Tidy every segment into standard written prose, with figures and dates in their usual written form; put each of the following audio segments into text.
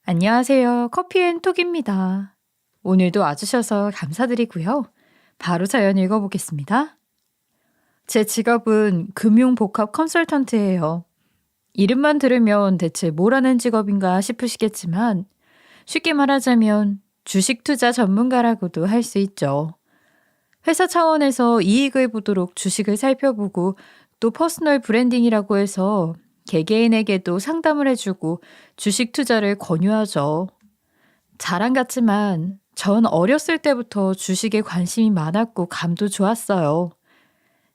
안녕하세요. 커피앤톡입니다. 오늘도 와주셔서 감사드리고요. 바로 사연 읽어보겠습니다. 제 직업은 금융복합 컨설턴트예요. 이름만 들으면 대체 뭘 하는 직업인가 싶으시겠지만 쉽게 말하자면 주식 투자 전문가라고도 할 수 있죠. 회사 차원에서 이익을 보도록 주식을 살펴보고 또 퍼스널 브랜딩이라고 해서 개개인에게도 상담을 해주고 주식 투자를 권유하죠. 자랑 같지만 전 어렸을 때부터 주식에 관심이 많았고 감도 좋았어요.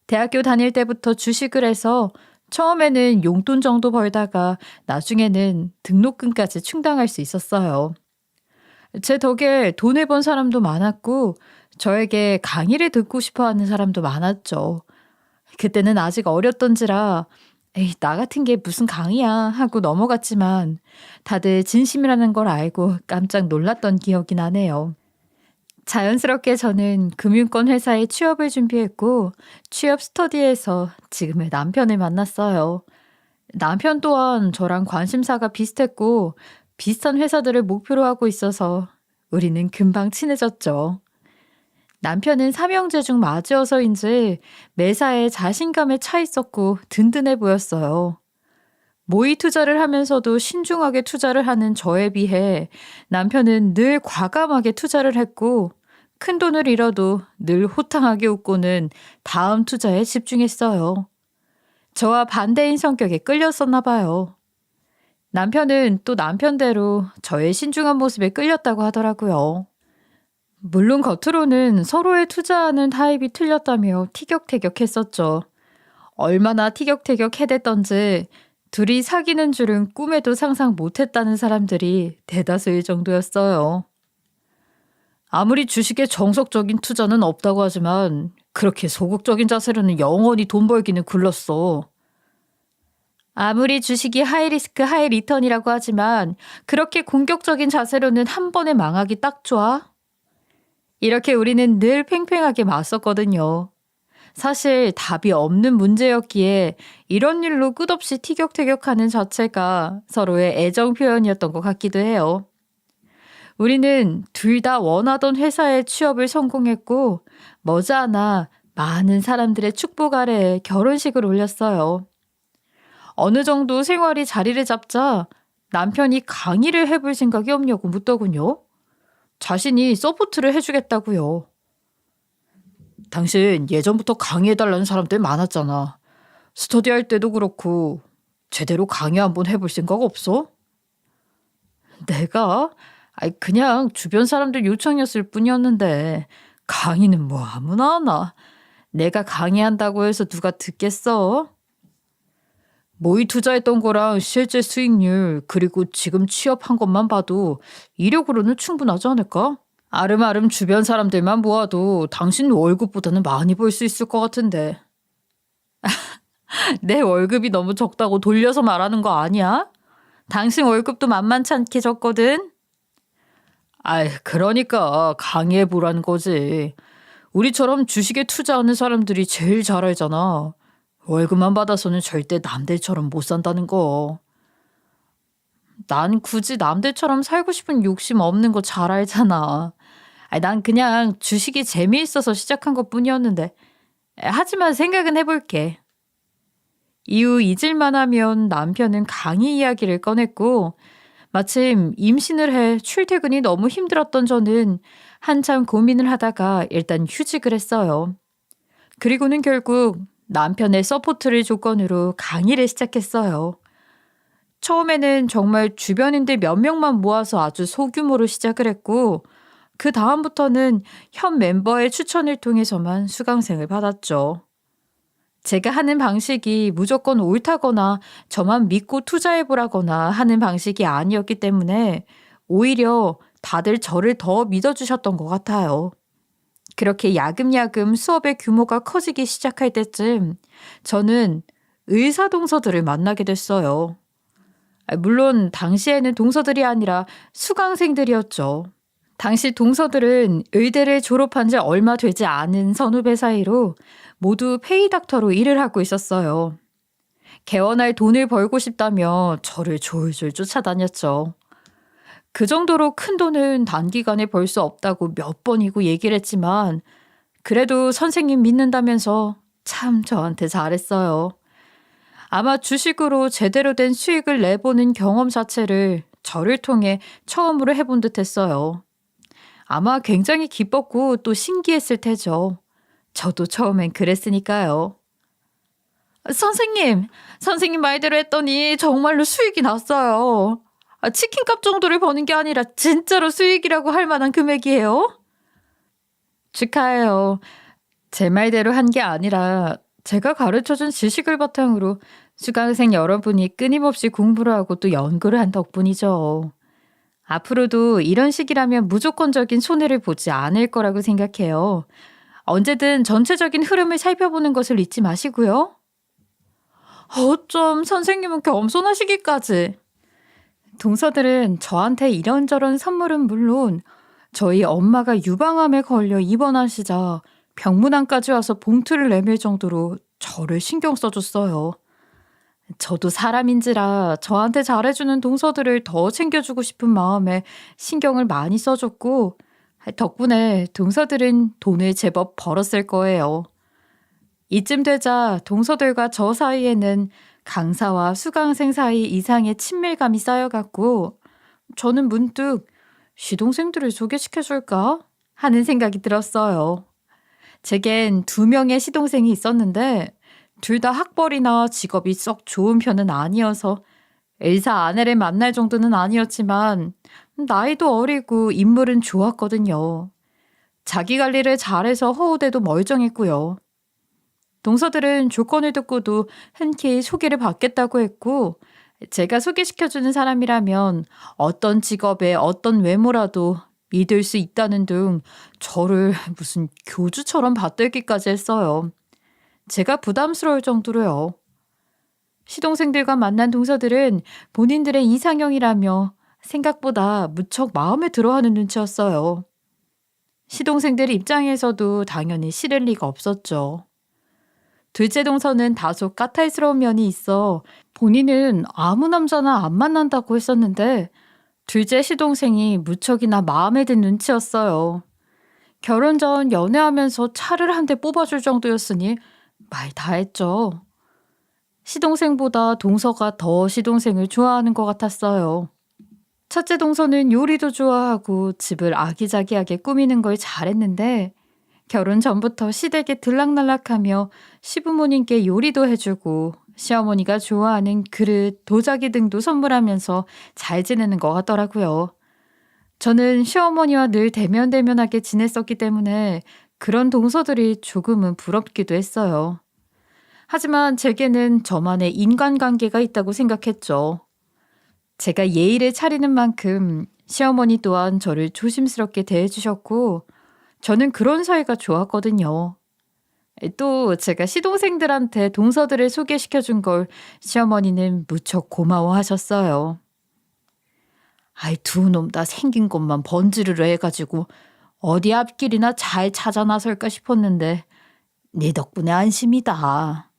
대학교 다닐 때부터 주식을 해서 처음에는 용돈 정도 벌다가 나중에는 등록금까지 충당할 수 있었어요. 제 덕에 돈을 번 사람도 많았고 저에게 강의를 듣고 싶어 하는 사람도 많았죠. 그때는 아직 어렸던지라 에이, 나 같은 게 무슨 강의야 하고 넘어갔지만 다들 진심이라는 걸 알고 깜짝 놀랐던 기억이 나네요. 자연스럽게 저는 금융권 회사에 취업을 준비했고 취업 스터디에서 지금의 남편을 만났어요. 남편 또한 저랑 관심사가 비슷했고 비슷한 회사들을 목표로 하고 있어서 우리는 금방 친해졌죠. 남편은 삼형제 중 맞이어서인지 매사에 자신감에 차 있었고 든든해 보였어요. 모의 투자를 하면서도 신중하게 투자를 하는 저에 비해 남편은 늘 과감하게 투자를 했고 큰 돈을 잃어도 늘 호탕하게 웃고는 다음 투자에 집중했어요. 저와 반대인 성격에 끌렸었나 봐요. 남편은 또 남편대로 저의 신중한 모습에 끌렸다고 하더라고요. 물론 겉으로는 서로의 투자하는 타입이 틀렸다며 티격태격했었죠. 얼마나 티격태격해댔던지 둘이 사귀는 줄은 꿈에도 상상 못했다는 사람들이 대다수일 정도였어요. 아무리 주식에 정석적인 투자는 없다고 하지만 그렇게 소극적인 자세로는 영원히 돈 벌기는 굴렀어. 아무리 주식이 하이리스크 하이리턴이라고 하지만 그렇게 공격적인 자세로는 한 번에 망하기 딱 좋아. 이렇게 우리는 늘 팽팽하게 맞섰거든요. 사실 답이 없는 문제였기에 이런 일로 끝없이 티격태격하는 자체가 서로의 애정 표현이었던 것 같기도 해요. 우리는 둘 다 원하던 회사에 취업을 성공했고 머지않아 많은 사람들의 축복 아래에 결혼식을 올렸어요. 어느 정도 생활이 자리를 잡자 남편이 강의를 해볼 생각이 없냐고 묻더군요. 자신이 서포트를 해주겠다고요. 당신 예전부터 강의해달라는 사람들 많았잖아. 스터디할 때도 그렇고 제대로 강의 한번 해볼 생각 없어? 내가? 그냥 주변 사람들 요청이었을 뿐이었는데 강의는 뭐 아무나 하나. 내가 강의한다고 해서 누가 듣겠어? 모의 투자했던 거랑 실제 수익률 그리고 지금 취업한 것만 봐도 이력으로는 충분하지 않을까? 아름아름 주변 사람들만 모아도 당신 월급보다는 많이 벌 수 있을 것 같은데. 내 월급이 너무 적다고 돌려서 말하는 거 아니야? 당신 월급도 만만치 않게 적거든? 그러니까 강의해보라는 거지. 우리처럼 주식에 투자하는 사람들이 제일 잘 알잖아. 월급만 받아서는 절대 남들처럼 못 산다는 거. 난 굳이 남들처럼 살고 싶은 욕심 없는 거 잘 알잖아. 난 그냥 주식이 재미있어서 시작한 것뿐이었는데. 하지만 생각은 해볼게. 이후 잊을만 하면 남편은 강의 이야기를 꺼냈고 마침 임신을 해 출퇴근이 너무 힘들었던 저는 한참 고민을 하다가 일단 휴직을 했어요. 그리고는 결국 남편의 서포트를 조건으로 강의를 시작했어요. 처음에는 정말 주변인들 몇 명만 모아서 아주 소규모로 시작을 했고 그 다음부터는 현 멤버의 추천을 통해서만 수강생을 받았죠. 제가 하는 방식이 무조건 옳다거나 저만 믿고 투자해보라거나 하는 방식이 아니었기 때문에 오히려 다들 저를 더 믿어주셨던 것 같아요. 그렇게 야금야금 수업의 규모가 커지기 시작할 때쯤 저는 의사 동서들을 만나게 됐어요. 물론 당시에는 동서들이 아니라 수강생들이었죠. 당시 동서들은 의대를 졸업한 지 얼마 되지 않은 선후배 사이로 모두 페이닥터로 일을 하고 있었어요. 개원할 돈을 벌고 싶다며 저를 졸졸 쫓아다녔죠. 그 정도로 큰 돈은 단기간에 벌 수 없다고 몇 번이고 얘기를 했지만 그래도 선생님 믿는다면서 참 저한테 잘했어요. 아마 주식으로 제대로 된 수익을 내보는 경험 자체를 저를 통해 처음으로 해본 듯 했어요. 아마 굉장히 기뻤고 또 신기했을 테죠. 저도 처음엔 그랬으니까요. 선생님 말대로 했더니 정말로 수익이 났어요. 치킨값 정도를 버는 게 아니라 진짜로 수익이라고 할 만한 금액이에요. 축하해요. 제 말대로 한 게 아니라 제가 가르쳐준 지식을 바탕으로 수강생 여러분이 끊임없이 공부를 하고 또 연구를 한 덕분이죠. 앞으로도 이런 식이라면 무조건적인 손해를 보지 않을 거라고 생각해요. 언제든 전체적인 흐름을 살펴보는 것을 잊지 마시고요. 어쩜 선생님은 겸손하시기까지. 동서들은 저한테 이런저런 선물은 물론 저희 엄마가 유방암에 걸려 입원하시자 병문안까지 와서 봉투를 내밀 정도로 저를 신경 써줬어요. 저도 사람인지라 저한테 잘해주는 동서들을 더 챙겨주고 싶은 마음에 신경을 많이 써줬고 덕분에 동서들은 돈을 제법 벌었을 거예요. 이쯤 되자 동서들과 저 사이에는 강사와 수강생 사이 이상의 친밀감이 쌓여갔고 저는 문득 시동생들을 소개시켜줄까 하는 생각이 들었어요. 제겐 2명의 시동생이 있었는데 둘 다 학벌이나 직업이 썩 좋은 편은 아니어서 의사 아내를 만날 정도는 아니었지만 나이도 어리고 인물은 좋았거든요. 자기 관리를 잘해서 허우대도 멀쩡했고요. 동서들은 조건을 듣고도 흔쾌히 소개를 받겠다고 했고 제가 소개시켜주는 사람이라면 어떤 직업에 어떤 외모라도 믿을 수 있다는 등 저를 무슨 교주처럼 받들기까지 했어요. 제가 부담스러울 정도로요. 시동생들과 만난 동서들은 본인들의 이상형이라며 생각보다 무척 마음에 들어하는 눈치였어요. 시동생들 입장에서도 당연히 싫을 리가 없었죠. 둘째 동서는 다소 까탈스러운 면이 있어 본인은 아무 남자나 안 만난다고 했었는데 둘째 시동생이 무척이나 마음에 든 눈치였어요. 결혼 전 연애하면서 차를 한 대 뽑아줄 정도였으니 말 다 했죠. 시동생보다 동서가 더 시동생을 좋아하는 것 같았어요. 첫째 동서는 요리도 좋아하고 집을 아기자기하게 꾸미는 걸 잘했는데 결혼 전부터 시댁에 들락날락하며 시부모님께 요리도 해주고 시어머니가 좋아하는 그릇, 도자기 등도 선물하면서 잘 지내는 것 같더라고요. 저는 시어머니와 늘 대면대면하게 지냈었기 때문에 그런 동서들이 조금은 부럽기도 했어요. 하지만 제게는 저만의 인간관계가 있다고 생각했죠. 제가 예의를 차리는 만큼 시어머니 또한 저를 조심스럽게 대해주셨고 저는 그런 사이가 좋았거든요. 또 제가 시동생들한테 동서들을 소개시켜준 걸 시어머니는 무척 고마워하셨어요. 아이, 2놈 다 생긴 것만 번지르르 해가지고 어디 앞길이나 잘 찾아 나설까 싶었는데 네 덕분에 안심이다.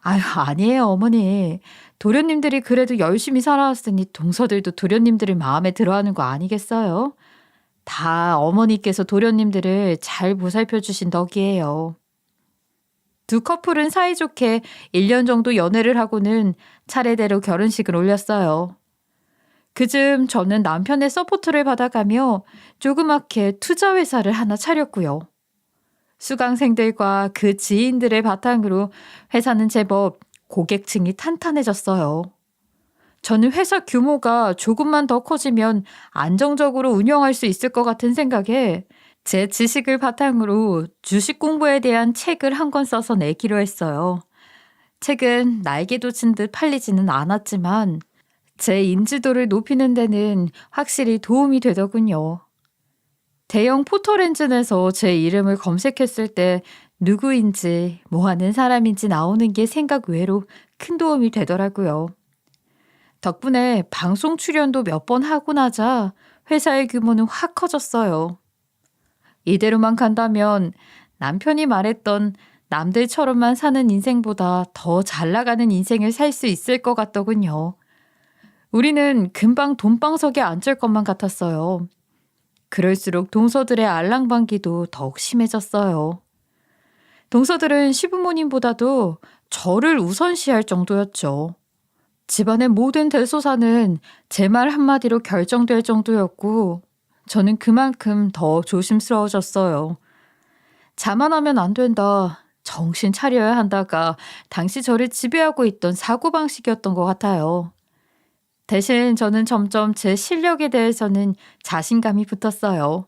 아유, 아니에요, 어머니. 도련님들이 그래도 열심히 살아왔으니 동서들도 도련님들을 마음에 들어하는 거 아니겠어요? 다 어머니께서 도련님들을 잘 보살펴 주신 덕이에요. 두 커플은 사이좋게 1년 정도 연애를 하고는 차례대로 결혼식을 올렸어요. 그즘 저는 남편의 서포트를 받아가며 조그맣게 투자회사를 하나 차렸고요. 수강생들과 그 지인들의 바탕으로 회사는 제법 고객층이 탄탄해졌어요. 저는 회사 규모가 조금만 더 커지면 안정적으로 운영할 수 있을 것 같은 생각에 제 지식을 바탕으로 주식 공부에 대한 책을 한 권 써서 내기로 했어요. 책은 날개도 친 듯 팔리지는 않았지만 제 인지도를 높이는 데는 확실히 도움이 되더군요. 대형 포털엔진에서 제 이름을 검색했을 때 누구인지 뭐 하는 사람인지 나오는 게 생각 외로 큰 도움이 되더라고요. 덕분에 방송 출연도 몇 번 하고 나자 회사의 규모는 확 커졌어요. 이대로만 간다면 남편이 말했던 남들처럼만 사는 인생보다 더 잘 나가는 인생을 살 수 있을 것 같더군요. 우리는 금방 돈방석에 앉을 것만 같았어요. 그럴수록 동서들의 알랑방기도 더욱 심해졌어요. 동서들은 시부모님보다도 저를 우선시할 정도였죠. 집안의 모든 대소사는 제 말 한마디로 결정될 정도였고 저는 그만큼 더 조심스러워졌어요. 자만하면 안 된다, 정신 차려야 한다가 당시 저를 지배하고 있던 사고방식이었던 것 같아요. 대신 저는 점점 제 실력에 대해서는 자신감이 붙었어요.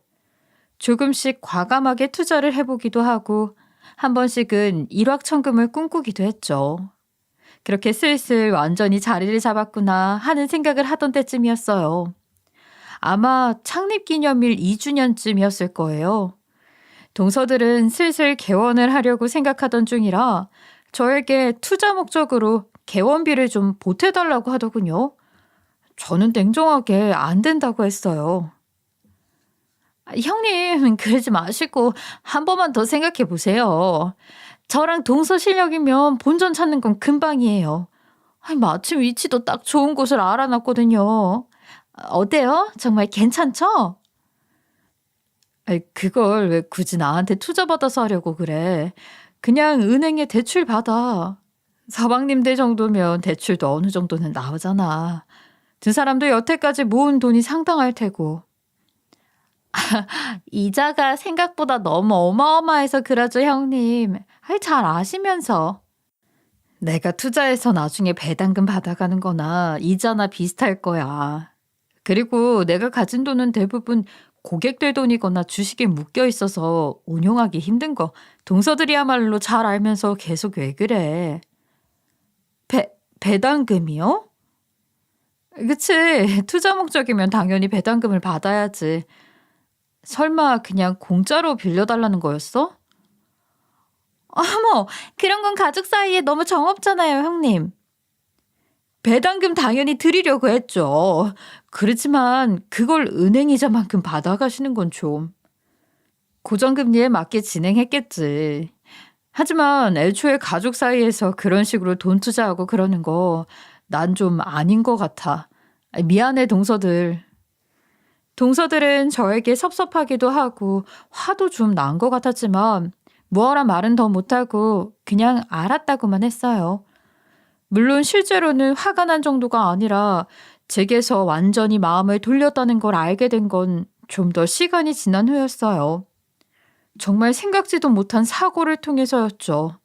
조금씩 과감하게 투자를 해보기도 하고 한 번씩은 일확천금을 꿈꾸기도 했죠. 그렇게 슬슬 완전히 자리를 잡았구나 하는 생각을 하던 때쯤이었어요. 아마 창립기념일 2주년쯤이었을 거예요. 동서들은 슬슬 개원을 하려고 생각하던 중이라 저에게 투자 목적으로 개원비를 좀 보태달라고 하더군요. 저는 냉정하게 안 된다고 했어요. 형님, 그러지 마시고 한 번만 더 생각해 보세요. 저랑 동서 실력이면 본전 찾는 건 금방이에요. 마침 위치도 딱 좋은 곳을 알아놨거든요. 어때요? 정말 괜찮죠? 그걸 왜 굳이 나한테 투자받아서 하려고 그래? 그냥 은행에 대출 받아. 서방님들 정도면 대출도 어느 정도는 나오잖아. 두 사람도 여태까지 모은 돈이 상당할 테고. 이자가 생각보다 너무 어마어마해서 그러죠, 형님. 잘 아시면서. 내가 투자해서 나중에 배당금 받아가는 거나 이자나 비슷할 거야. 그리고 내가 가진 돈은 대부분 고객들 돈이거나 주식에 묶여 있어서 운용하기 힘든 거 동서들이야말로 잘 알면서 계속 왜 그래? 배당금이요? 그치. 투자 목적이면 당연히 배당금을 받아야지. 설마 그냥 공짜로 빌려달라는 거였어? 어머, 그런 건 가족 사이에 너무 정없잖아요, 형님. 배당금 당연히 드리려고 했죠. 그렇지만 그걸 은행 이자만큼 받아가시는 건 좀. 고정금리에 맞게 진행했겠지. 하지만 애초에 가족 사이에서 그런 식으로 돈 투자하고 그러는 거 난 좀 아닌 것 같아. 미안해, 동서들. 동서들은 저에게 섭섭하기도 하고 화도 좀 난 것 같았지만 뭐하라 말은 더 못하고 그냥 알았다고만 했어요. 물론 실제로는 화가 난 정도가 아니라 제게서 완전히 마음을 돌렸다는 걸 알게 된 건 좀 더 시간이 지난 후였어요. 정말 생각지도 못한 사고를 통해서였죠.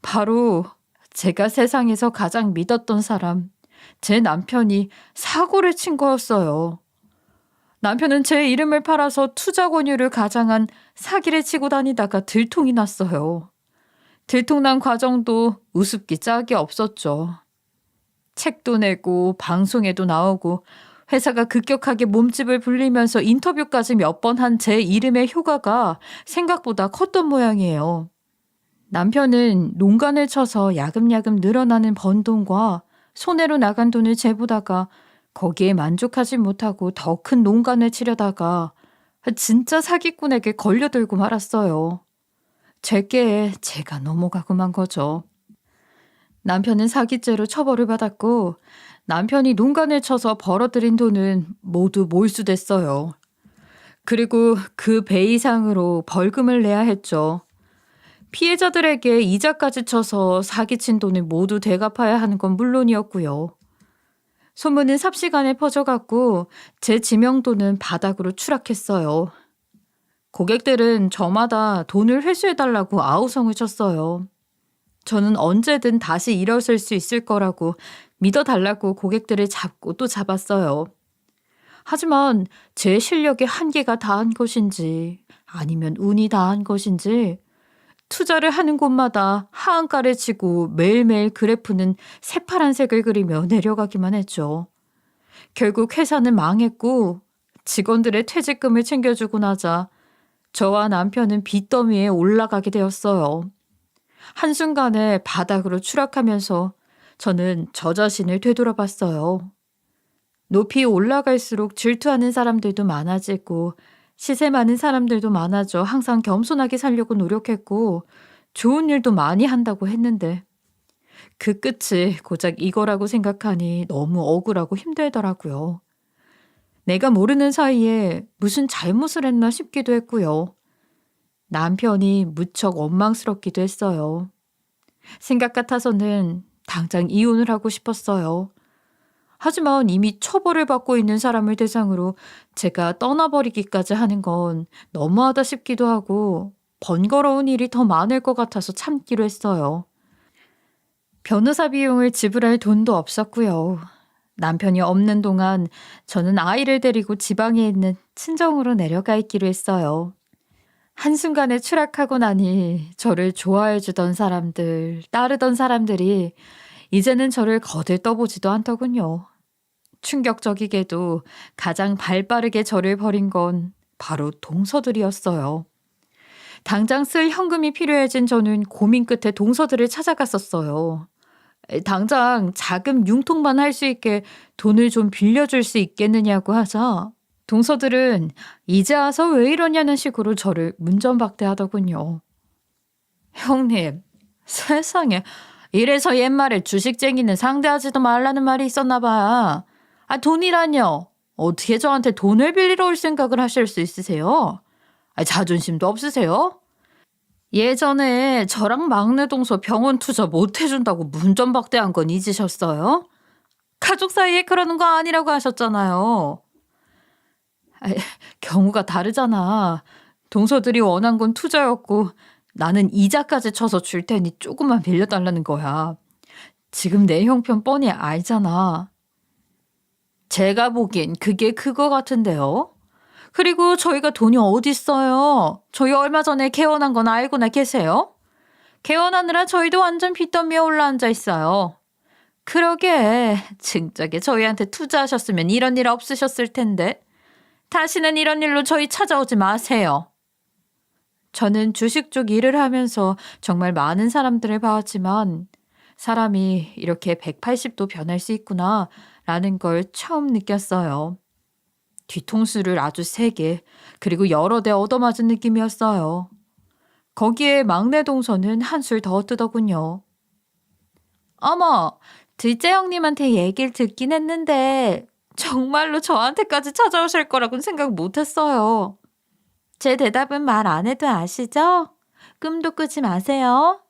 바로 제가 세상에서 가장 믿었던 사람, 제 남편이 사고를 친 거였어요. 남편은 제 이름을 팔아서 투자 권유를 가장한 사기를 치고 다니다가 들통이 났어요. 들통난 과정도 우습기 짝이 없었죠. 책도 내고 방송에도 나오고 회사가 급격하게 몸집을 불리면서 인터뷰까지 몇 번 한 제 이름의 효과가 생각보다 컸던 모양이에요. 남편은 농간을 쳐서 야금야금 늘어나는 번 돈과 손해로 나간 돈을 재보다가 거기에 만족하지 못하고 더 큰 농간을 치려다가 진짜 사기꾼에게 걸려들고 말았어요. 제게 제가 넘어가고 만 거죠. 남편은 사기죄로 처벌을 받았고 남편이 농간을 쳐서 벌어들인 돈은 모두 몰수됐어요. 그리고 그 배 이상으로 벌금을 내야 했죠. 피해자들에게 이자까지 쳐서 사기친 돈을 모두 되갚아야 하는 건 물론이었고요. 소문은 삽시간에 퍼져갔고 제 지명도는 바닥으로 추락했어요. 고객들은 저마다 돈을 회수해달라고 아우성을 쳤어요. 저는 언제든 다시 일어설 수 있을 거라고 믿어달라고 고객들을 잡고 또 잡았어요. 하지만 제 실력의 한계가 다한 것인지 아니면 운이 다한 것인지 투자를 하는 곳마다 하한가를 치고 매일매일 그래프는 새파란색을 그리며 내려가기만 했죠. 결국 회사는 망했고 직원들의 퇴직금을 챙겨주고 나자 저와 남편은 빚더미에 올라가게 되었어요. 한순간에 바닥으로 추락하면서 저는 저 자신을 되돌아봤어요. 높이 올라갈수록 질투하는 사람들도 많아지고 시세 많은 사람들도 많아져 항상 겸손하게 살려고 노력했고 좋은 일도 많이 한다고 했는데 그 끝이 고작 이거라고 생각하니 너무 억울하고 힘들더라고요. 내가 모르는 사이에 무슨 잘못을 했나 싶기도 했고요. 남편이 무척 원망스럽기도 했어요. 생각 같아서는 당장 이혼을 하고 싶었어요. 하지만 이미 처벌을 받고 있는 사람을 대상으로 제가 떠나버리기까지 하는 건 너무하다 싶기도 하고 번거로운 일이 더 많을 것 같아서 참기로 했어요. 변호사 비용을 지불할 돈도 없었고요. 남편이 없는 동안 저는 아이를 데리고 지방에 있는 친정으로 내려가 있기로 했어요. 한순간에 추락하고 나니 저를 좋아해 주던 사람들, 따르던 사람들이 이제는 저를 거들떠보지도 않더군요. 충격적이게도 가장 발빠르게 저를 버린 건 바로 동서들이었어요. 당장 쓸 현금이 필요해진 저는 고민 끝에 동서들을 찾아갔었어요. 당장 자금 융통만 할 수 있게 돈을 좀 빌려줄 수 있겠느냐고 하자 동서들은 이제 와서 왜 이러냐는 식으로 저를 문전박대하더군요. 형님, 세상에 이래서 옛말에 주식쟁이는 상대하지도 말라는 말이 있었나 봐. 돈이란요. 어떻게 저한테 돈을 빌리러 올 생각을 하실 수 있으세요? 자존심도 없으세요? 예전에 저랑 막내 동서 병원 투자 못 해준다고 문전박대한 건 잊으셨어요? 가족 사이에 그러는 거 아니라고 하셨잖아요. 경우가 다르잖아. 동서들이 원한 건 투자였고 나는 이자까지 쳐서 줄 테니 조금만 빌려달라는 거야. 지금 내 형편 뻔히 알잖아. 제가 보기엔 그게 그거 같은데요. 그리고 저희가 돈이 어딨어요. 저희 얼마 전에 개원한 건 알고나 계세요? 개원하느라 저희도 완전 빚더미에 올라앉아 있어요. 그러게 진작에 저희한테 투자하셨으면 이런 일 없으셨을 텐데. 다시는 이런 일로 저희 찾아오지 마세요. 저는 주식 쪽 일을 하면서 정말 많은 사람들을 봐왔지만 사람이 이렇게 180도 변할 수 있구나 라는 걸 처음 느꼈어요. 뒤통수를 아주 세게 그리고 여러 대 얻어맞은 느낌이었어요. 거기에 막내 동서는 한술 더 뜨더군요. 어머, 둘째 형님한테 얘기를 듣긴 했는데 정말로 저한테까지 찾아오실 거라고는 생각 못했어요. 제 대답은 말 안 해도 아시죠? 꿈도 꾸지 마세요.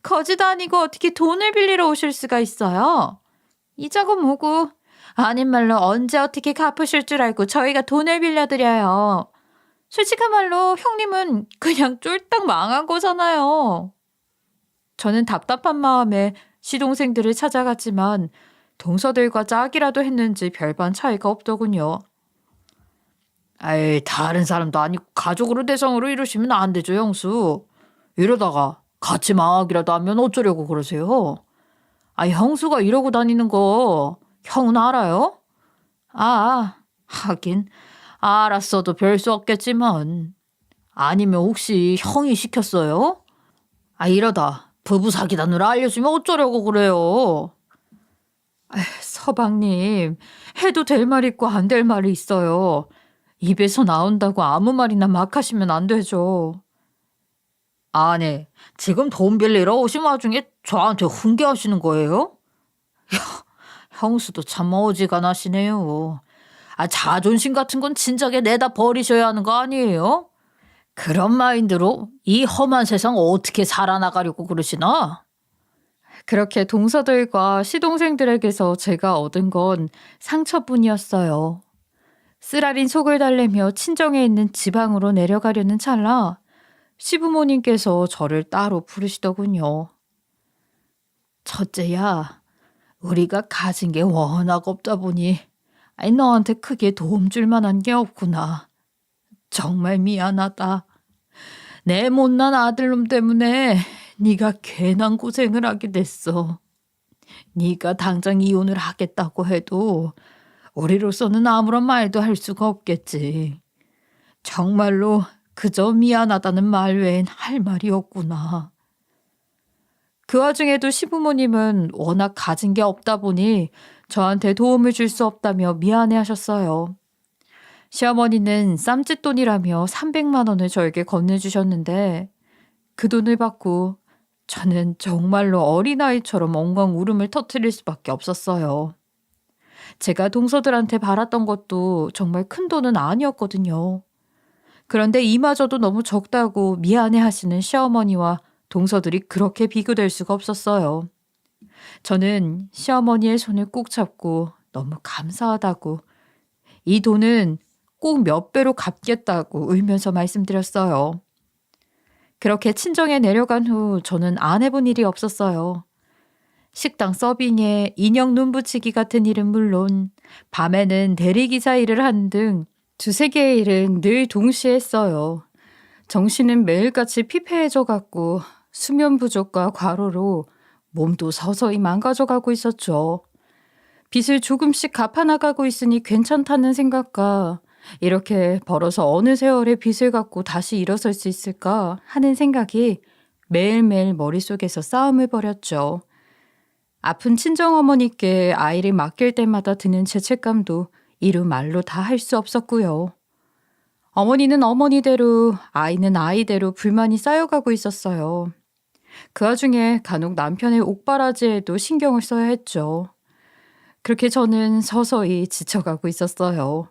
거지도 아니고 어떻게 돈을 빌리러 오실 수가 있어요? 이자고 뭐고 아닌 말로 언제 어떻게 갚으실 줄 알고 저희가 돈을 빌려드려요. 솔직한 말로 형님은 그냥 쫄딱 망한 거잖아요. 저는 답답한 마음에 시동생들을 찾아갔지만 동서들과 짝이라도 했는지 별반 차이가 없더군요. 다른 사람도 아니고 가족으로 대상으로 이러시면 안 되죠, 형수. 이러다가 같이 망하기라도 하면 어쩌려고 그러세요? 형수가 이러고 다니는 거 형은 알아요? 하긴 알았어도 별 수 없겠지만 아니면 혹시 형이 시켰어요? 이러다 부부 사기단으로 알려주면 어쩌려고 그래요? 서방님, 해도 될 말 있고 안 될 말이 있어요. 입에서 나온다고 아무 말이나 막 하시면 안 되죠. 아니, 지금 돈 빌리러 오신 와중에 저한테 훈계하시는 거예요? 형수도 참 어지간하시네요. 자존심 같은 건 진작에 내다 버리셔야 하는 거 아니에요? 그런 마인드로 이 험한 세상 어떻게 살아나가려고 그러시나? 그렇게 동서들과 시동생들에게서 제가 얻은 건 상처뿐이었어요. 쓰라린 속을 달래며 친정에 있는 지방으로 내려가려는 찰나 시부모님께서 저를 따로 부르시더군요. 첫째야, 우리가 가진 게 워낙 없다 보니 너한테 크게 도움 줄 만한 게 없구나. 정말 미안하다. 내 못난 아들놈 때문에 네가 괜한 고생을 하게 됐어. 네가 당장 이혼을 하겠다고 해도 우리로서는 아무런 말도 할 수가 없겠지. 정말로 그저 미안하다는 말 외엔 할 말이 없구나. 그 와중에도 시부모님은 워낙 가진 게 없다 보니 저한테 도움을 줄 수 없다며 미안해 하셨어요. 시어머니는 쌈짓돈이라며 300만 원을 저에게 건네주셨는데 그 돈을 받고 저는 정말로 어린아이처럼 엉엉 울음을 터뜨릴 수밖에 없었어요. 제가 동서들한테 바랐던 것도 정말 큰 돈은 아니었거든요. 그런데 이마저도 너무 적다고 미안해 하시는 시어머니와 동서들이 그렇게 비교될 수가 없었어요. 저는 시어머니의 손을 꾹 잡고 너무 감사하다고, 이 돈은 꼭 몇 배로 갚겠다고 울면서 말씀드렸어요. 그렇게 친정에 내려간 후 저는 안 해본 일이 없었어요. 식당 서빙에 인형 눈 붙이기 같은 일은 물론 밤에는 대리기사 일을 하는 등 두세 개의 일은 늘 동시에 했어요. 정신은 매일같이 피폐해져 갔고 수면 부족과 과로로 몸도 서서히 망가져가고 있었죠. 빚을 조금씩 갚아나가고 있으니 괜찮다는 생각과 이렇게 벌어서 어느 세월에 빚을 갚고 다시 일어설 수 있을까 하는 생각이 매일매일 머릿속에서 싸움을 벌였죠. 아픈 친정어머니께 아이를 맡길 때마다 드는 죄책감도 이루 말로 다 할 수 없었고요. 어머니는 어머니대로, 아이는 아이대로 불만이 쌓여가고 있었어요. 그 와중에 간혹 남편의 옥바라지에도 신경을 써야 했죠. 그렇게 저는 서서히 지쳐가고 있었어요.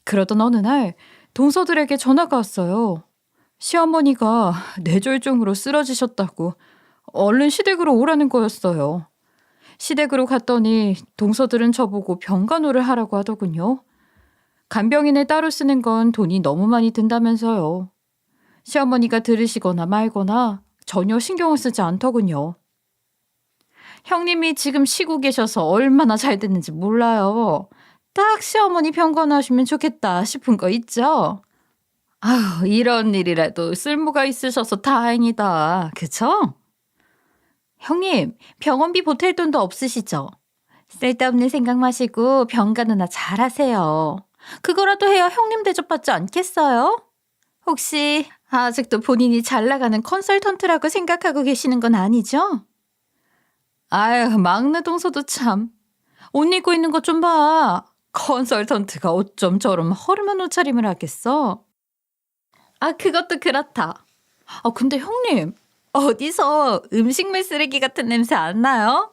그러던 어느 날 동서들에게 전화가 왔어요. 시어머니가 뇌졸중으로 쓰러지셨다고 얼른 시댁으로 오라는 거였어요. 시댁으로 갔더니 동서들은 저보고 병간호를 하라고 하더군요. 간병인을 따로 쓰는 건 돈이 너무 많이 든다면서요. 시어머니가 들으시거나 말거나 전혀 신경을 쓰지 않더군요. 형님이 지금 쉬고 계셔서 얼마나 잘 됐는지 몰라요. 딱 시어머니 병간호하시면 좋겠다 싶은 거 있죠? 아휴, 이런 일이라도 쓸모가 있으셔서 다행이다. 그쵸? 형님, 병원비 보탤 돈도 없으시죠? 쓸데없는 생각 마시고 병간호나 잘하세요. 그거라도 해야 형님 대접받지 않겠어요? 혹시 아직도 본인이 잘 나가는 컨설턴트라고 생각하고 계시는 건 아니죠? 아유, 막내 동서도 참. 옷 입고 있는 것 좀 봐. 컨설턴트가 어쩜 저런 허름한 옷차림을 하겠어? 아, 그것도 그렇다. 근데 형님, 어디서 음식물 쓰레기 같은 냄새 안 나요?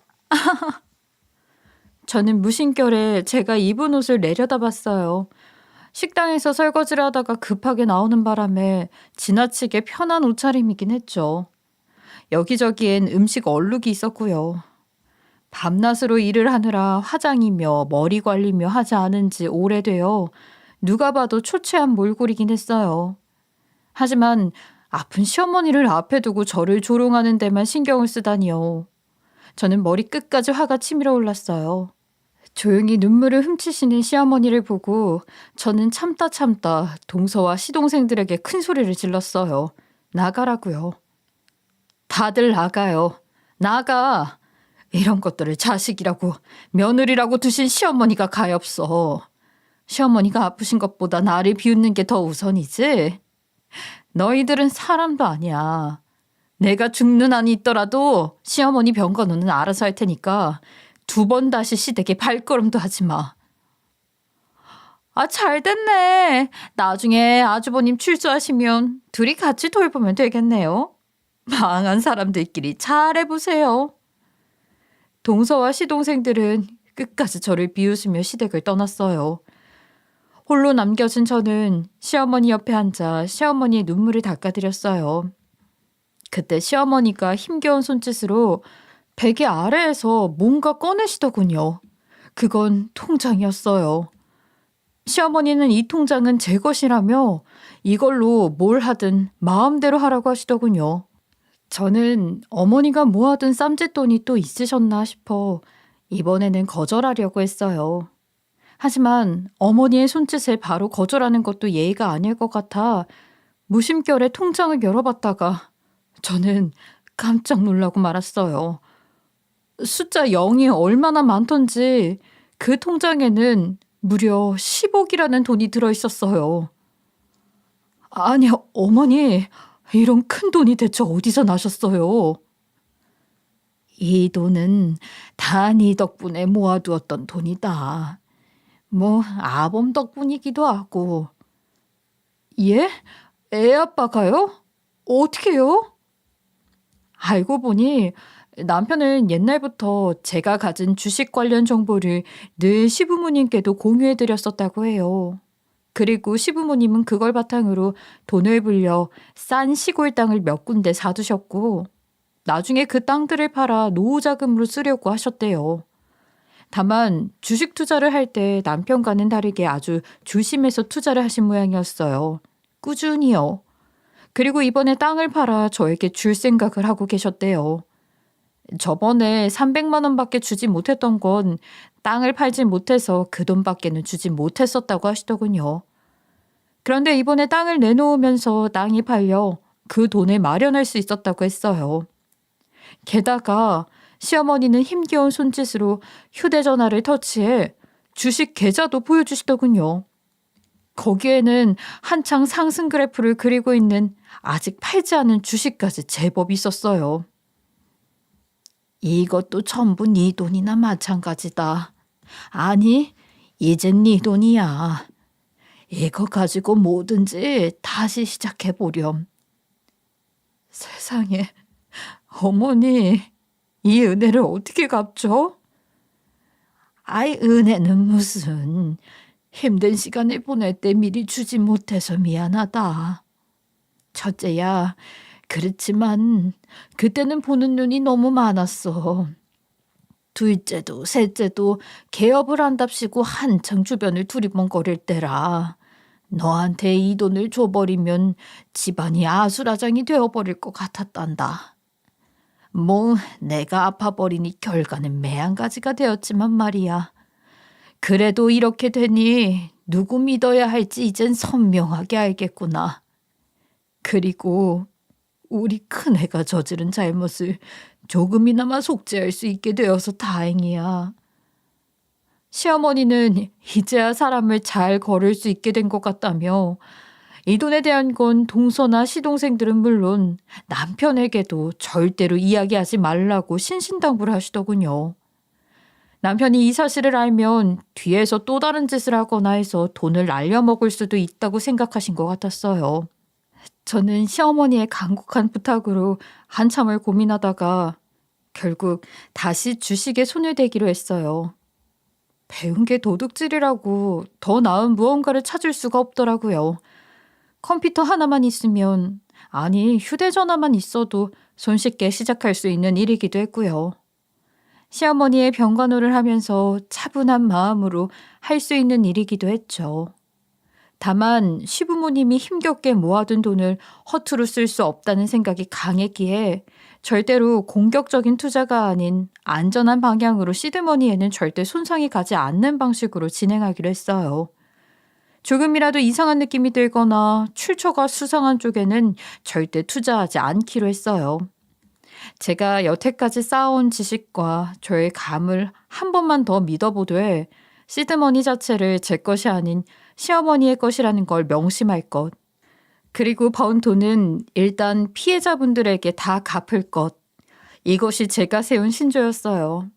저는 무심결에 제가 입은 옷을 내려다봤어요. 식당에서 설거지를 하다가 급하게 나오는 바람에 지나치게 편한 옷차림이긴 했죠. 여기저기엔 음식 얼룩이 있었고요. 밤낮으로 일을 하느라 화장이며 머리 관리며 하지 않은 지 오래되어 누가 봐도 초췌한 몰골이긴 했어요. 하지만 아픈 시어머니를 앞에 두고 저를 조롱하는 데만 신경을 쓰다니요. 저는 머리 끝까지 화가 치밀어 올랐어요. 조용히 눈물을 훔치시는 시어머니를 보고 저는 참다 동서와 시동생들에게 큰 소리를 질렀어요. 나가라고요. 다들 나가요. 나가. 이런 것들을 자식이라고 며느리라고 두신 시어머니가 가엾어. 시어머니가 아프신 것보다 나를 비웃는 게 더 우선이지. 너희들은 사람도 아니야. 내가 죽는 한이 있더라도 시어머니 병간호는 알아서 할 테니까 2번 다시 시댁에 발걸음도 하지 마. 아, 잘 됐네. 나중에 아주버님 출소하시면 둘이 같이 돌보면 되겠네요. 망한 사람들끼리 잘해보세요. 동서와 시동생들은 끝까지 저를 비웃으며 시댁을 떠났어요. 홀로 남겨진 저는 시어머니 옆에 앉아 시어머니의 눈물을 닦아드렸어요. 그때 시어머니가 힘겨운 손짓으로 베개 아래에서 뭔가 꺼내시더군요. 그건 통장이었어요. 시어머니는 이 통장은 제 것이라며 이걸로 뭘 하든 마음대로 하라고 하시더군요. 저는 어머니가 모아둔 쌈짓돈이 또 있으셨나 싶어 이번에는 거절하려고 했어요. 하지만 어머니의 손짓을 바로 거절하는 것도 예의가 아닐 것 같아 무심결에 통장을 열어봤다가 저는 깜짝 놀라고 말았어요. 숫자 0이 얼마나 많던지 그 통장에는 무려 10억이라는 돈이 들어있었어요. 아니, 어머니, 이런 큰 돈이 대체 어디서 나셨어요? 이 돈은 다 네 덕분에 모아두었던 돈이다. 뭐 아범 덕분이기도 하고. 예? 애 아빠가요? 어떻게요? 알고 보니 남편은 옛날부터 제가 가진 주식 관련 정보를 늘 시부모님께도 공유해 드렸었다고 해요. 그리고 시부모님은 그걸 바탕으로 돈을 불려 싼 시골 땅을 몇 군데 사두셨고, 나중에 그 땅들을 팔아 노후 자금으로 쓰려고 하셨대요. 다만 주식 투자를 할 때 남편과는 다르게 아주 조심해서 투자를 하신 모양이었어요. 꾸준히요. 그리고 이번에 땅을 팔아 저에게 줄 생각을 하고 계셨대요. 저번에 300만 원밖에 주지 못했던 건 땅을 팔지 못해서 그 돈밖에는 주지 못했었다고 하시더군요. 그런데 이번에 땅을 내놓으면서 땅이 팔려 그 돈을 마련할 수 있었다고 했어요. 게다가 시어머니는 힘겨운 손짓으로 휴대전화를 터치해 주식 계좌도 보여주시더군요. 거기에는 한창 상승 그래프를 그리고 있는 아직 팔지 않은 주식까지 제법 있었어요. 이것도 전부 네 돈이나 마찬가지다. 아니, 이젠 네 돈이야. 이거 가지고 뭐든지 다시 시작해보렴. 세상에, 어머니, 이 은혜를 어떻게 갚죠? 아이, 은혜는 무슨. 힘든 시간을 보낼 때 미리 주지 못해서 미안하다. 첫째야, 그렇지만 그때는 보는 눈이 너무 많았어. 둘째도 셋째도 개업을 한답시고 한창 주변을 두리번거릴 때라. 너한테 이 돈을 줘버리면 집안이 아수라장이 되어버릴 것 같았단다. 뭐 내가 아파버리니 결과는 매한가지가 되었지만 말이야. 그래도 이렇게 되니 누구 믿어야 할지 이젠 선명하게 알겠구나. 그리고 우리 큰애가 저지른 잘못을 조금이나마 속죄할 수 있게 되어서 다행이야. 시어머니는 이제야 사람을 잘 거를 수 있게 된 것 같다며, 이 돈에 대한 건 동서나 시동생들은 물론 남편에게도 절대로 이야기하지 말라고 신신당부를 하시더군요. 남편이 이 사실을 알면 뒤에서 또 다른 짓을 하거나 해서 돈을 날려먹을 수도 있다고 생각하신 것 같았어요. 저는 시어머니의 간곡한 부탁으로 한참을 고민하다가 결국 다시 주식에 손을 대기로 했어요. 배운 게 도둑질이라고 더 나은 무언가를 찾을 수가 없더라고요. 컴퓨터 하나만 있으면, 아니 휴대전화만 있어도 손쉽게 시작할 수 있는 일이기도 했고요. 시어머니의 병간호를 하면서 차분한 마음으로 할 수 있는 일이기도 했죠. 다만 시부모님이 힘겹게 모아둔 돈을 허투루 쓸 수 없다는 생각이 강했기에 절대로 공격적인 투자가 아닌 안전한 방향으로 시드머니에는 절대 손상이 가지 않는 방식으로 진행하기로 했어요. 조금이라도 이상한 느낌이 들거나 출처가 수상한 쪽에는 절대 투자하지 않기로 했어요. 제가 여태까지 쌓아온 지식과 저의 감을 한 번만 더 믿어보되 시드머니 자체를 제 것이 아닌 시어머니의 것이라는 걸 명심할 것. 그리고 번 돈은 일단 피해자분들에게 다 갚을 것. 이것이 제가 세운 신조였어요.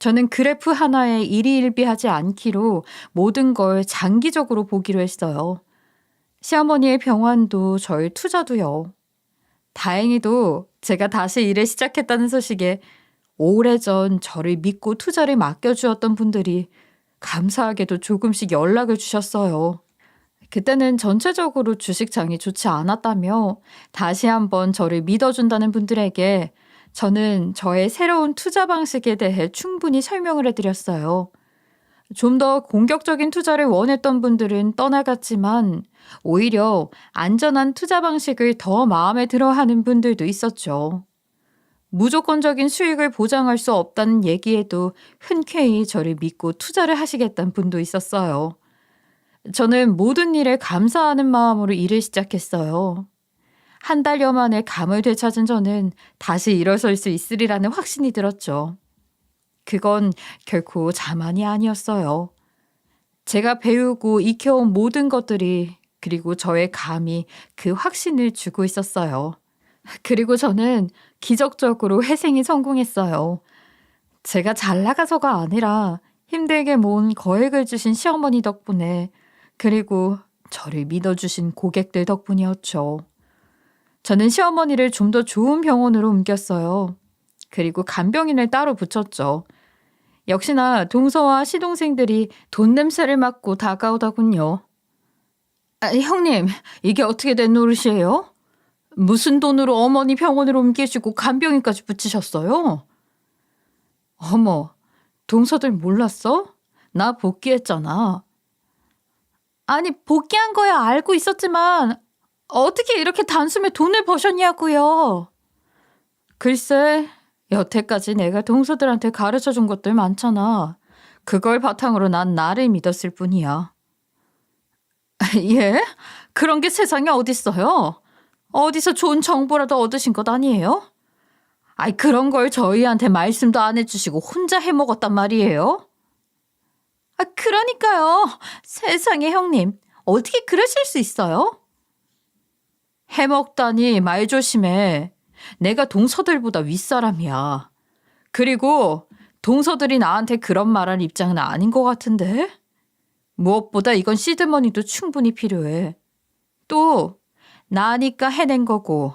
저는 그래프 하나에 일희일비하지 않기로 모든 걸 장기적으로 보기로 했어요. 시어머니의 병환도 저의 투자도요. 다행히도 제가 다시 일을 시작했다는 소식에 오래전 저를 믿고 투자를 맡겨주었던 분들이 감사하게도 조금씩 연락을 주셨어요. 그때는 전체적으로 주식장이 좋지 않았다며 다시 한번 저를 믿어준다는 분들에게 저는 저의 새로운 투자 방식에 대해 충분히 설명을 해드렸어요. 좀 더 공격적인 투자를 원했던 분들은 떠나갔지만 오히려 안전한 투자 방식을 더 마음에 들어 하는 분들도 있었죠. 무조건적인 수익을 보장할 수 없다는 얘기에도 흔쾌히 저를 믿고 투자를 하시겠다는 분도 있었어요. 저는 모든 일에 감사하는 마음으로 일을 시작했어요. 한 달여 만에 감을 되찾은 저는 다시 일어설 수 있으리라는 확신이 들었죠. 그건 결코 자만이 아니었어요. 제가 배우고 익혀온 모든 것들이, 그리고 저의 감이 그 확신을 주고 있었어요. 그리고 저는 기적적으로 회생이 성공했어요. 제가 잘 나가서가 아니라 힘들게 모은 거액을 주신 시어머니 덕분에, 그리고 저를 믿어주신 고객들 덕분이었죠. 저는 시어머니를 좀 더 좋은 병원으로 옮겼어요. 그리고 간병인을 따로 붙였죠. 역시나 동서와 시동생들이 돈 냄새를 맡고 다가오더군요. 형님, 이게 어떻게 된 노릇이에요? 무슨 돈으로 어머니 병원으로 옮기시고 간병인까지 붙이셨어요? 어머, 동서들 몰랐어? 나 복귀했잖아. 아니, 복귀한 거야 알고 있었지만 어떻게 이렇게 단숨에 돈을 버셨냐고요. 글쎄, 여태까지 내가 동서들한테 가르쳐준 것들 많잖아. 그걸 바탕으로 난 나를 믿었을 뿐이야. 예? 그런 게 세상에 어딨어요? 어디서 좋은 정보라도 얻으신 것 아니에요? 아이, 그런 걸 저희한테 말씀도 안 해주시고 혼자 해먹었단 말이에요? 그러니까요. 세상에 형님, 어떻게 그러실 수 있어요? 해먹다니 말 조심해. 내가 동서들보다 윗사람이야. 그리고 동서들이 나한테 그런 말할 입장은 아닌 것 같은데? 무엇보다 이건 시드머니도 충분히 필요해. 또 나니까 해낸 거고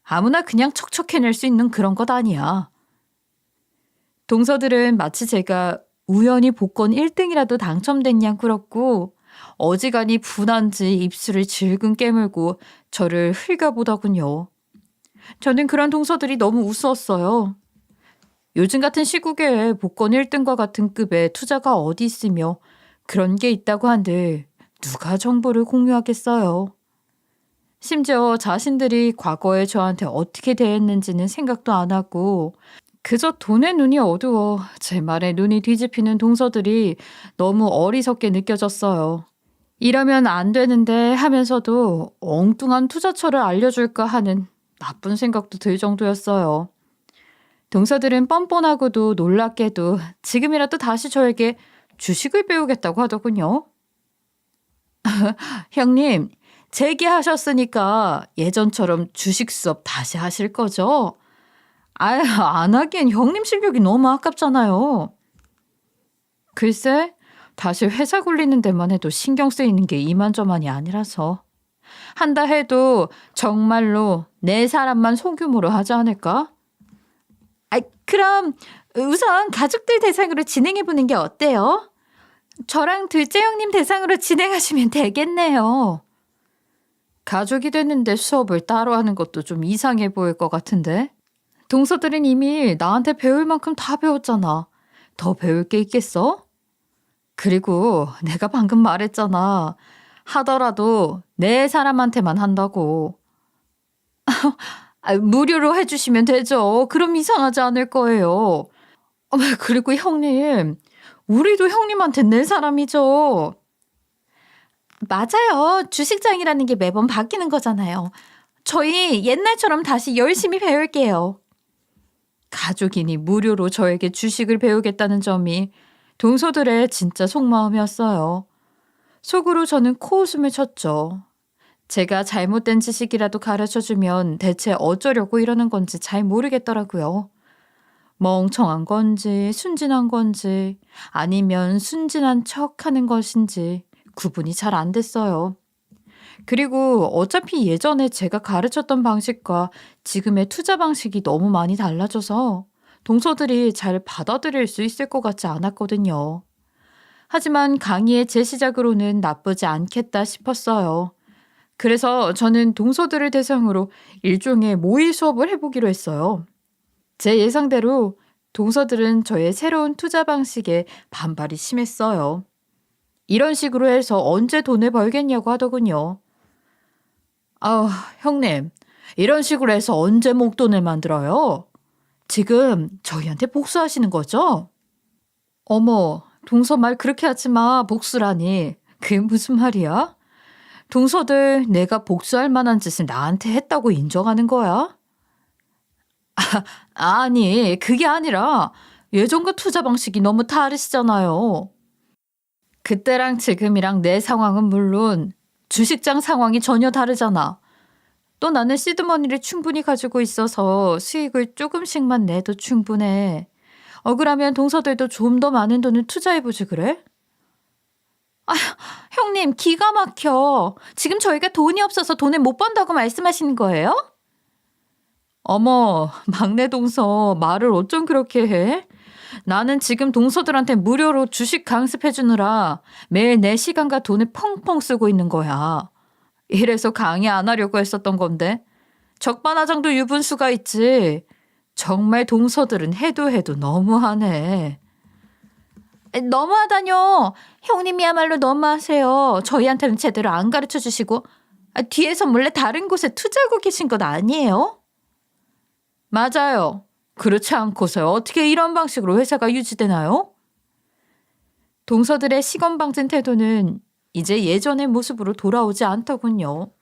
아무나 그냥 척척해낼 수 있는 그런 것 아니야. 동서들은 마치 제가 우연히 복권 1등이라도 당첨된 양 굴었고 어지간히 분한지 입술을 질끈 깨물고 저를 흘겨보더군요. 저는 그런 동서들이 너무 우스웠어요. 요즘 같은 시국에 복권 1등과 같은 급의 투자가 어디 있으며 그런 게 있다고 한들 누가 정보를 공유하겠어요. 심지어 자신들이 과거에 저한테 어떻게 대했는지는 생각도 안 하고 그저 돈에 눈이 어두워 제 말에 눈이 뒤집히는 동서들이 너무 어리석게 느껴졌어요. 이러면 안 되는데 하면서도 엉뚱한 투자처를 알려줄까 하는 나쁜 생각도 들 정도였어요. 동서들은 뻔뻔하고도 놀랍게도 지금이라도 다시 저에게 주식을 배우겠다고 하더군요. 형님, 재기하셨으니까 예전처럼 주식 수업 다시 하실 거죠? 안 하기엔 형님 실력이 너무 아깝잖아요. 글쎄, 다시 회사 굴리는 데만 해도 신경 쓰이는 게 이만저만이 아니라서. 한다 해도 정말로 네 사람만 소규모로 하지 않을까? 그럼 우선 가족들 대상으로 진행해보는 게 어때요? 저랑 둘째 형님 대상으로 진행하시면 되겠네요. 가족이 됐는데 수업을 따로 하는 것도 좀 이상해 보일 것 같은데? 동서들은 이미 나한테 배울 만큼 다 배웠잖아. 더 배울 게 있겠어? 그리고 내가 방금 말했잖아. 하더라도 네 사람한테만 한다고. 무료로 해주시면 되죠. 그럼 이상하지 않을 거예요. 그리고 형님, 우리도 형님한테 네 사람이죠. 맞아요. 주식장이라는 게 매번 바뀌는 거잖아요. 저희 옛날처럼 다시 열심히 배울게요. 가족이니 무료로 저에게 주식을 배우겠다는 점이 동서들의 진짜 속마음이었어요. 속으로 저는 코웃음을 쳤죠. 제가 잘못된 지식이라도 가르쳐주면 대체 어쩌려고 이러는 건지 잘 모르겠더라고요. 멍청한 건지 순진한 건지 아니면 순진한 척하는 것인지 구분이 잘 안 됐어요. 그리고 어차피 예전에 제가 가르쳤던 방식과 지금의 투자 방식이 너무 많이 달라져서 동서들이 잘 받아들일 수 있을 것 같지 않았거든요. 하지만 강의의 재시작으로는 나쁘지 않겠다 싶었어요. 그래서 저는 동서들을 대상으로 일종의 모의 수업을 해보기로 했어요. 제 예상대로 동서들은 저의 새로운 투자 방식에 반발이 심했어요. 이런 식으로 해서 언제 돈을 벌겠냐고 하더군요. 형님, 이런 식으로 해서 언제 목돈을 만들어요? 지금 저희한테 복수하시는 거죠? 어머, 동서 말 그렇게 하지 마. 복수라니. 그게 무슨 말이야? 동서들 내가 복수할 만한 짓을 나한테 했다고 인정하는 거야? 아니, 그게 아니라 예전과 투자 방식이 너무 다르시잖아요. 그때랑 지금이랑 내 상황은 물론 주식장 상황이 전혀 다르잖아. 또 나는 시드머니를 충분히 가지고 있어서 수익을 조금씩만 내도 충분해. 억울하면 동서들도 좀 더 많은 돈을 투자해보지 그래? 형님 기가 막혀. 지금 저희가 돈이 없어서 돈을 못 번다고 말씀하시는 거예요? 어머, 막내 동서 말을 어쩜 그렇게 해? 나는 지금 동서들한테 무료로 주식 강습해주느라 매일 내 시간과 돈을 펑펑 쓰고 있는 거야. 이래서 강의 안 하려고 했었던 건데. 적반하장도 유분수가 있지. 정말 동서들은 해도 해도 너무하네. 너무하다뇨. 형님이야말로 너무하세요. 저희한테는 제대로 안 가르쳐 주시고 뒤에서 몰래 다른 곳에 투자하고 계신 것 아니에요? 맞아요. 그렇지 않고서요. 어떻게 이런 방식으로 회사가 유지되나요? 동서들의 시건방진 태도는 이제 예전의 모습으로 돌아오지 않더군요.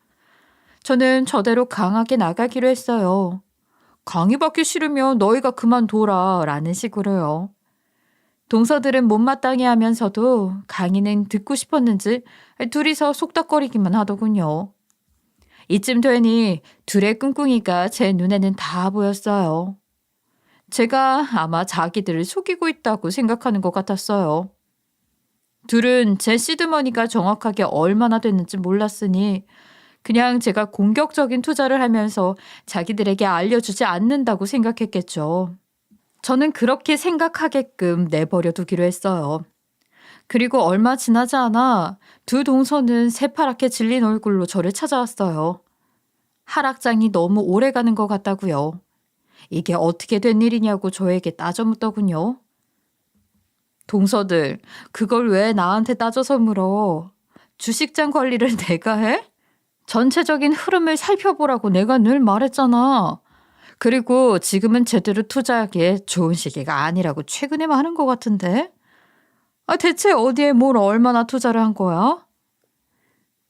저는 저대로 강하게 나가기로 했어요. 강의받기 싫으면 너희가 그만둬라 라는 식으로요. 동서들은 못마땅해 하면서도 강의는 듣고 싶었는지 둘이서 속닥거리기만 하더군요. 이쯤 되니 둘의 꿍꿍이가 제 눈에는 다 보였어요. 제가 아마 자기들을 속이고 있다고 생각하는 것 같았어요. 둘은 제 시드머니가 정확하게 얼마나 됐는지 몰랐으니 그냥 제가 공격적인 투자를 하면서 자기들에게 알려주지 않는다고 생각했겠죠. 저는 그렇게 생각하게끔 내버려 두기로 했어요. 그리고 얼마 지나지 않아 두 동서는 새파랗게 질린 얼굴로 저를 찾아왔어요. 하락장이 너무 오래 가는 것 같다고요. 이게 어떻게 된 일이냐고 저에게 따져 묻더군요. 동서들, 그걸 왜 나한테 따져서 물어? 주식장 관리를 내가 해? 전체적인 흐름을 살펴보라고 내가 늘 말했잖아. 그리고 지금은 제대로 투자하기에 좋은 시기가 아니라고 최근에만 하는 것 같은데? 대체 어디에 뭘 얼마나 투자를 한 거야?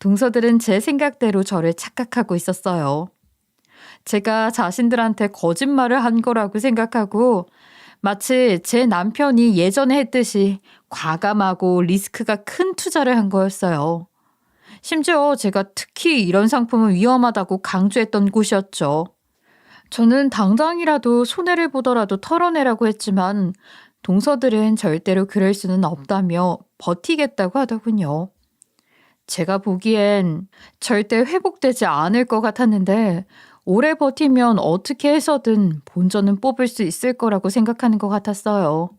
동서들은 제 생각대로 저를 착각하고 있었어요. 제가 자신들한테 거짓말을 한 거라고 생각하고 마치 제 남편이 예전에 했듯이 과감하고 리스크가 큰 투자를 한 거였어요. 심지어 제가 특히 이런 상품은 위험하다고 강조했던 곳이었죠. 저는 당장이라도 손해를 보더라도 털어내라고 했지만 동서들은 절대로 그럴 수는 없다며 버티겠다고 하더군요. 제가 보기엔 절대 회복되지 않을 것 같았는데 오래 버티면 어떻게 해서든 본전은 뽑을 수 있을 거라고 생각하는 것 같았어요.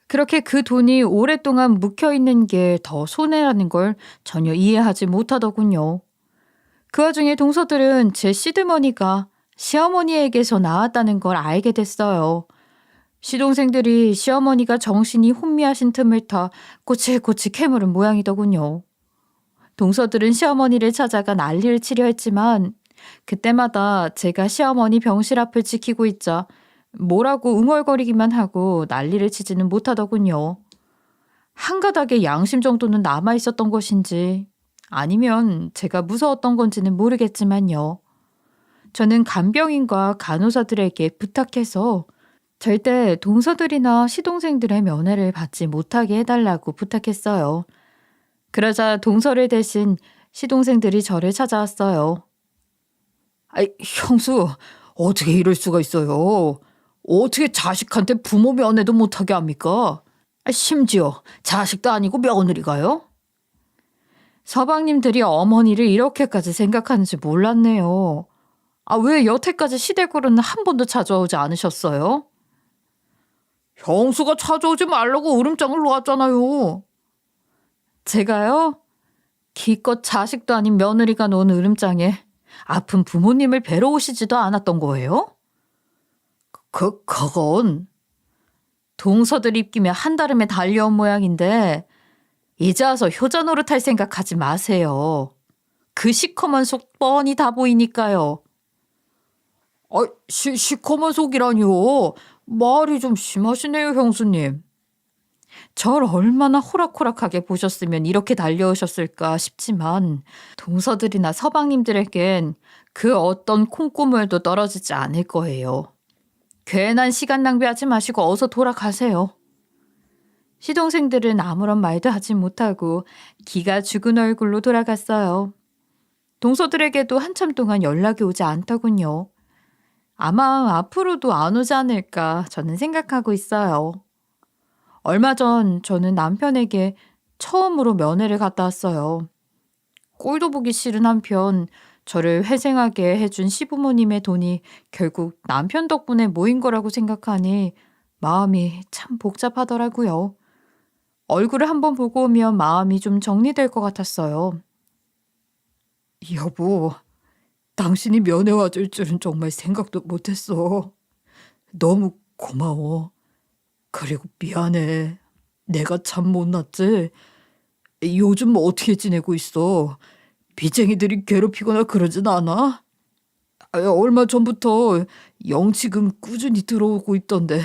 그렇게 그 돈이 오랫동안 묵혀있는 게 더 손해라는 걸 전혀 이해하지 못하더군요. 그 와중에 동서들은 제 시드머니가 시어머니에게서 나왔다는 걸 알게 됐어요. 시동생들이 시어머니가 정신이 혼미하신 틈을 타 꼬치꼬치 캐물은 모양이더군요. 동서들은 시어머니를 찾아가 난리를 치려 했지만 그때마다 제가 시어머니 병실 앞을 지키고 있자 뭐라고 웅얼거리기만 하고 난리를 치지는 못하더군요. 한 가닥의 양심 정도는 남아 있었던 것인지 아니면 제가 무서웠던 건지는 모르겠지만요. 저는 간병인과 간호사들에게 부탁해서 절대 동서들이나 시동생들의 면회를 받지 못하게 해달라고 부탁했어요. 그러자 동서를 대신 시동생들이 저를 찾아왔어요. 형수, 어떻게 이럴 수가 있어요? 어떻게 자식한테 부모 면회도 못하게 합니까? 심지어 자식도 아니고 며느리가요? 서방님들이 어머니를 이렇게까지 생각하는지 몰랐네요. 왜 여태까지 시댁으로는 한 번도 찾아오지 않으셨어요? 형수가 찾아오지 말라고 으름장을 놓았잖아요. 제가요? 기껏 자식도 아닌 며느리가 놓은 으름장에 아픈 부모님을 뵈러 오시지도 않았던 거예요? 그건 동서들 입김에 한달음에 달려온 모양인데 이제 와서 효자 노릇할 생각하지 마세요. 그 시커먼 속 뻔히 다 보이니까요. 시커먼 속이라니요. 말이 좀 심하시네요, 형수님. 절 얼마나 호락호락하게 보셨으면 이렇게 달려오셨을까 싶지만 동서들이나 서방님들에겐 그 어떤 콩고물도 떨어지지 않을 거예요. 괜한 시간 낭비하지 마시고 어서 돌아가세요. 시동생들은 아무런 말도 하지 못하고 기가 죽은 얼굴로 돌아갔어요. 동서들에게도 한참 동안 연락이 오지 않더군요. 아마 앞으로도 안 오지 않을까 저는 생각하고 있어요. 얼마 전 저는 남편에게 처음으로 면회를 갔다 왔어요. 꼴도 보기 싫은 한편 저를 회생하게 해준 시부모님의 돈이 결국 남편 덕분에 모인 거라고 생각하니 마음이 참 복잡하더라고요. 얼굴을 한번 보고 오면 마음이 좀 정리될 것 같았어요. 여보, 당신이 면회 와줄 줄은 정말 생각도 못했어. 너무 고마워. 그리고 미안해. 내가 참 못났지. 요즘 어떻게 지내고 있어? 빚쟁이들이 괴롭히거나 그러진 않아? 얼마 전부터 영치금 꾸준히 들어오고 있던데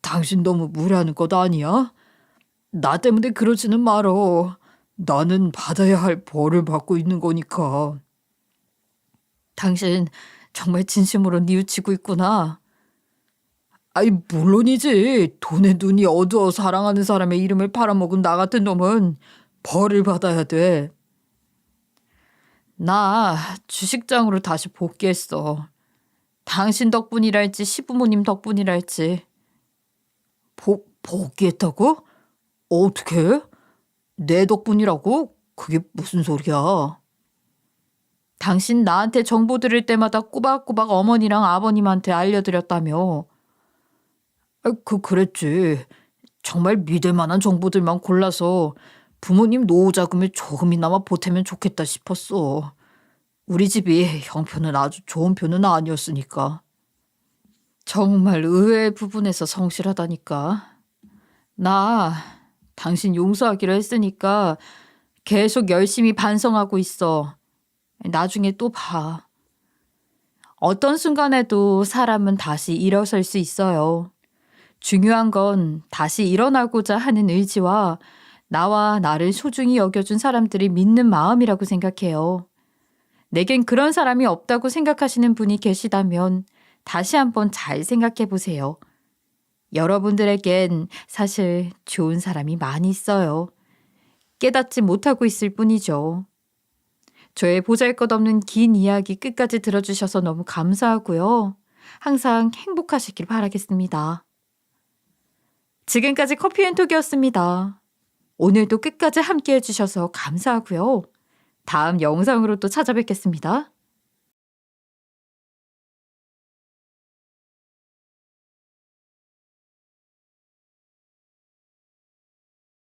당신 너무 무리하는 것 아니야? 나 때문에 그러지는 말어. 나는 받아야 할 벌을 받고 있는 거니까. 당신 정말 진심으로 뉘우치고 있구나. 아이, 물론이지. 돈에 눈이 어두워 사랑하는 사람의 이름을 팔아먹은 나 같은 놈은 벌을 받아야 돼. 나 주식장으로 다시 복귀했어. 당신 덕분이랄지 시부모님 덕분이랄지. 복귀했다고? 어떻게? 내 덕분이라고? 그게 무슨 소리야? 당신 나한테 정보 들을 때마다 꼬박꼬박 어머니랑 아버님한테 알려드렸다며. 그랬지. 정말 믿을 만한 정보들만 골라서 부모님 노후 자금을 조금이나마 보태면 좋겠다 싶었어. 우리 집이 형편은 아주 좋은 편은 아니었으니까. 정말 의외의 부분에서 성실하다니까. 나 당신 용서하기로 했으니까 계속 열심히 반성하고 있어. 나중에 또 봐. 어떤 순간에도 사람은 다시 일어설 수 있어요. 중요한 건 다시 일어나고자 하는 의지와 나와 나를 소중히 여겨준 사람들이 믿는 마음이라고 생각해요. 내겐 그런 사람이 없다고 생각하시는 분이 계시다면 다시 한번 잘 생각해 보세요. 여러분들에겐 사실 좋은 사람이 많이 있어요. 깨닫지 못하고 있을 뿐이죠. 저의 보잘것없는 긴 이야기 끝까지 들어주셔서 너무 감사하고요. 항상 행복하시길 바라겠습니다. 지금까지 커피앤톡이었습니다. 오늘도 끝까지 함께 해주셔서 감사하고요. 다음 영상으로 또 찾아뵙겠습니다.